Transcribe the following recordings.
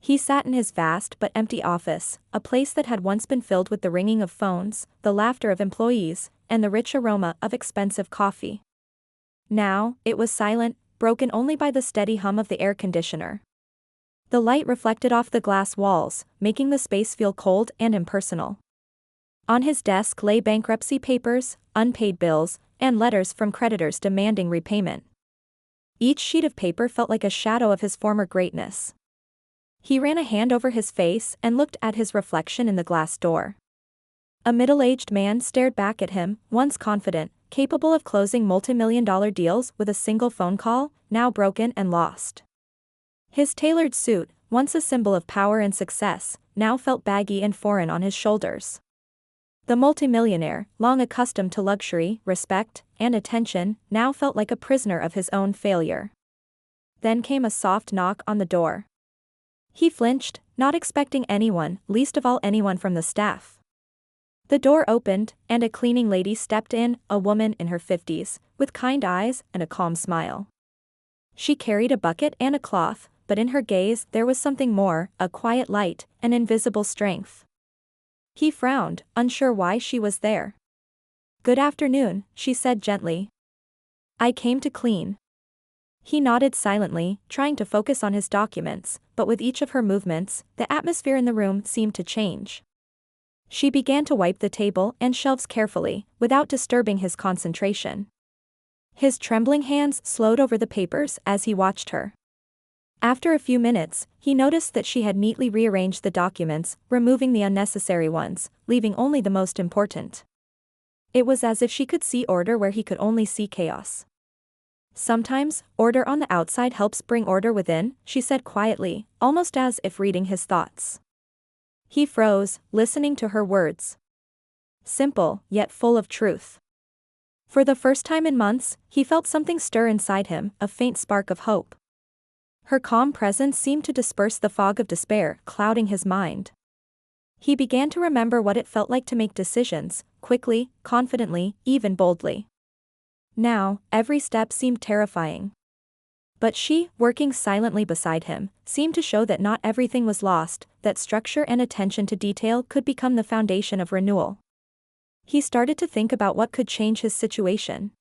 He sat in his vast but empty office, a place that had once been filled with the ringing of phones, the laughter of employees, and the rich aroma of expensive coffee. Now, it was silent, broken only by the steady hum of the air conditioner. The light reflected off the glass walls, making the space feel cold and impersonal. On his desk lay bankruptcy papers, unpaid bills, and letters from creditors demanding repayment. Each sheet of paper felt like a shadow of his former greatness. He ran a hand over his face and looked at his reflection in the glass door. A middle-aged man stared back at him, once confident, capable of closing multi-million-dollar deals with a single phone call, now broken and lost. His tailored suit, once a symbol of power and success, now felt baggy and foreign on his shoulders. The multimillionaire, long accustomed to luxury, respect, and attention, now felt like a prisoner of his own failure. Then came a soft knock on the door. He flinched, not expecting anyone, least of all anyone from the staff. The door opened, and a cleaning lady stepped in, a woman in her 50s, with kind eyes and a calm smile. She carried a bucket and a cloth, but in her gaze there was something more, a quiet light, an invisible strength. He frowned, unsure why she was there. "Good afternoon," she said gently. "I came to clean." He nodded silently, trying to focus on his documents, but with each of her movements, the atmosphere in the room seemed to change. She began to wipe the table and shelves carefully, without disturbing his concentration. His trembling hands slowed over the papers as he watched her. After a few minutes, he noticed that she had neatly rearranged the documents, removing the unnecessary ones, leaving only the most important. It was as if she could see order where he could only see chaos. "Sometimes, order on the outside helps bring order within," she said quietly, almost as if reading his thoughts. He froze, listening to her words. Simple, yet full of truth. For the first time in months, he felt something stir inside him, a faint spark of hope. Her calm presence seemed to disperse the fog of despair clouding his mind. He began to remember what it felt like to make decisions, quickly, confidently, even boldly. Now, every step seemed terrifying. But she, working silently beside him, seemed to show that not everything was lost, that structure and attention to detail could become the foundation of renewal. He started to think about what could change his situation.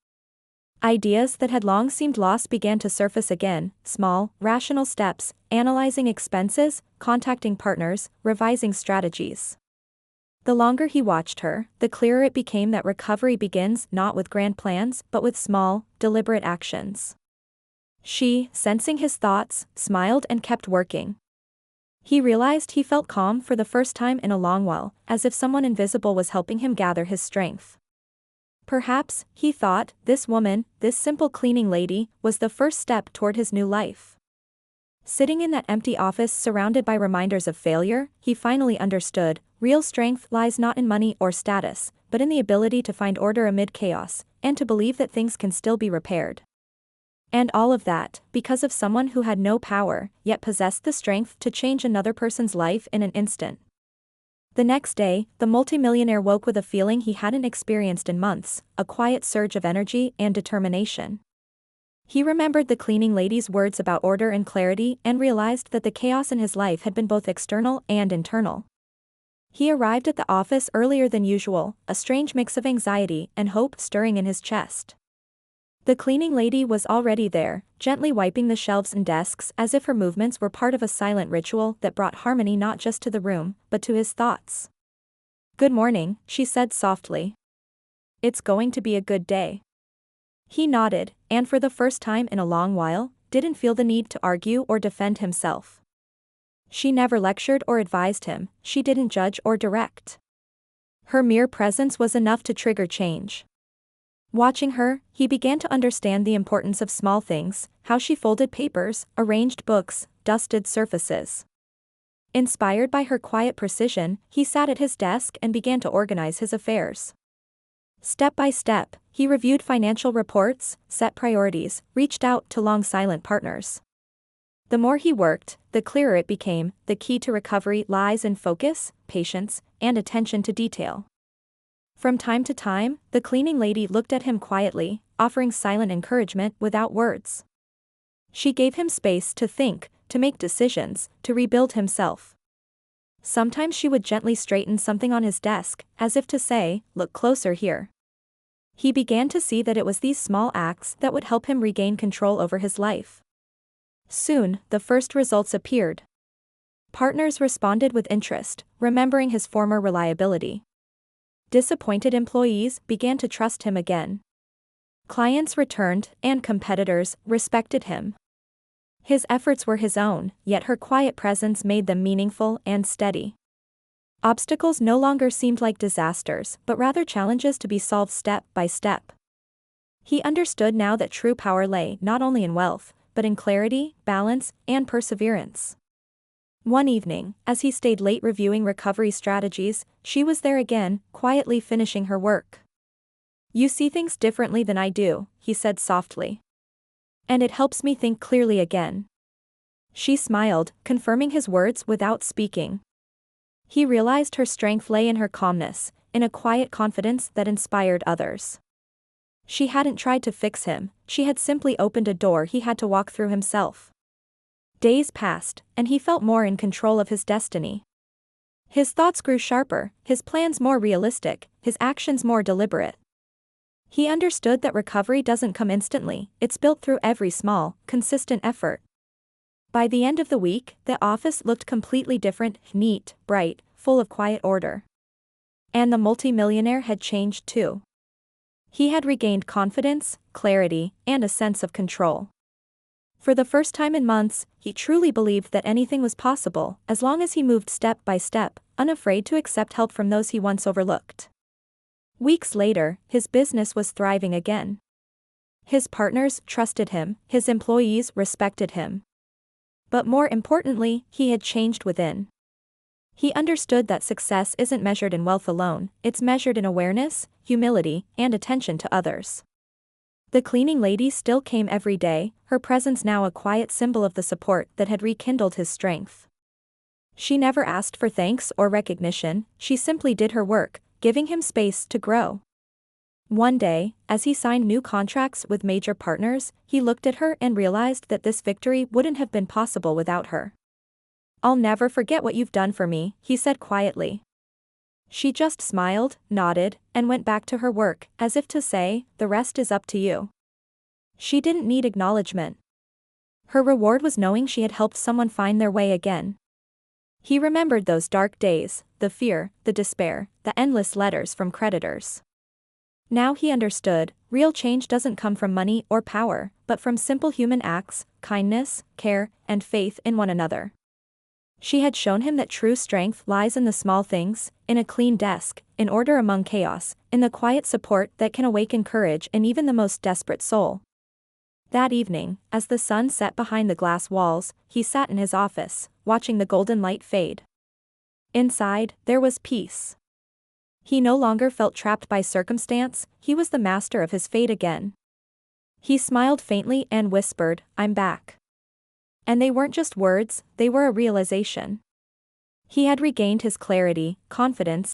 Ideas that had long seemed lost began to surface again, small, rational steps, analyzing expenses, contacting partners, revising strategies. The longer he watched her, the clearer it became that recovery begins not with grand plans but with small, deliberate actions. She, sensing his thoughts, smiled and kept working. He realized he felt calm for the first time in a long while, as if someone invisible was helping him gather his strength. Perhaps, he thought, this woman, this simple cleaning lady, was the first step toward his new life. Sitting in that empty office surrounded by reminders of failure, he finally understood, real strength lies not in money or status, but in the ability to find order amid chaos, and to believe that things can still be repaired. And all of that, because of someone who had no power, yet possessed the strength to change another person's life in an instant. The next day, the multimillionaire woke with a feeling he hadn't experienced in months, a quiet surge of energy and determination. He remembered the cleaning lady's words about order and clarity and realized that the chaos in his life had been both external and internal. He arrived at the office earlier than usual, a strange mix of anxiety and hope stirring in his chest. The cleaning lady was already there, gently wiping the shelves and desks as if her movements were part of a silent ritual that brought harmony not just to the room, but to his thoughts. "Good morning," she said softly. "It's going to be a good day." He nodded, and for the first time in a long while, didn't feel the need to argue or defend himself. She never lectured or advised him, she didn't judge or direct. Her mere presence was enough to trigger change. Watching her, he began to understand the importance of small things, how she folded papers, arranged books, dusted surfaces. Inspired by her quiet precision, he sat at his desk and began to organize his affairs. Step by step, he reviewed financial reports, set priorities, reached out to long-silent partners. The more he worked, the clearer it became, the key to recovery lies in focus, patience, and attention to detail. From time to time, the cleaning lady looked at him quietly, offering silent encouragement without words. She gave him space to think, to make decisions, to rebuild himself. Sometimes she would gently straighten something on his desk, as if to say, "Look closer here." He began to see that it was these small acts that would help him regain control over his life. Soon, the first results appeared. Partners responded with interest, remembering his former reliability. Disappointed employees began to trust him again. Clients returned, and competitors respected him. His efforts were his own, yet her quiet presence made them meaningful and steady. Obstacles no longer seemed like disasters, but rather challenges to be solved step by step. He understood now that true power lay not only in wealth, but in clarity, balance, and perseverance. One evening, as he stayed late reviewing recovery strategies, she was there again, quietly finishing her work. "You see things differently than I do," he said softly. "And it helps me think clearly again." She smiled, confirming his words without speaking. He realized her strength lay in her calmness, in a quiet confidence that inspired others. She hadn't tried to fix him, she had simply opened a door he had to walk through himself. Days passed, and he felt more in control of his destiny. His thoughts grew sharper, his plans more realistic, his actions more deliberate. He understood that recovery doesn't come instantly, it's built through every small, consistent effort. By the end of the week, the office looked completely different, neat, bright, full of quiet order. And the multimillionaire had changed too. He had regained confidence, clarity, and a sense of control. For the first time in months, he truly believed that anything was possible, as long as he moved step by step, unafraid to accept help from those he once overlooked. Weeks later, his business was thriving again. His partners trusted him, his employees respected him. But more importantly, he had changed within. He understood that success isn't measured in wealth alone, it's measured in awareness, humility, and attention to others. The cleaning lady still came every day, her presence now a quiet symbol of the support that had rekindled his strength. She never asked for thanks or recognition, she simply did her work, giving him space to grow. One day, as he signed new contracts with major partners, he looked at her and realized that this victory wouldn't have been possible without her. "I'll never forget what you've done for me," he said quietly. She just smiled, nodded, and went back to her work, as if to say, "The rest is up to you." She didn't need acknowledgement. Her reward was knowing she had helped someone find their way again. He remembered those dark days, the fear, the despair, the endless letters from creditors. Now he understood, real change doesn't come from money or power, but from simple human acts, kindness, care, and faith in one another. She had shown him that true strength lies in the small things, in a clean desk, in order among chaos, in the quiet support that can awaken courage in even the most desperate soul. That evening, as the sun set behind the glass walls, he sat in his office, watching the golden light fade. Inside, there was peace. He no longer felt trapped by circumstance, he was the master of his fate again. He smiled faintly and whispered, "I'm back." And they weren't just words, they were a realization. He had regained his clarity, confidence,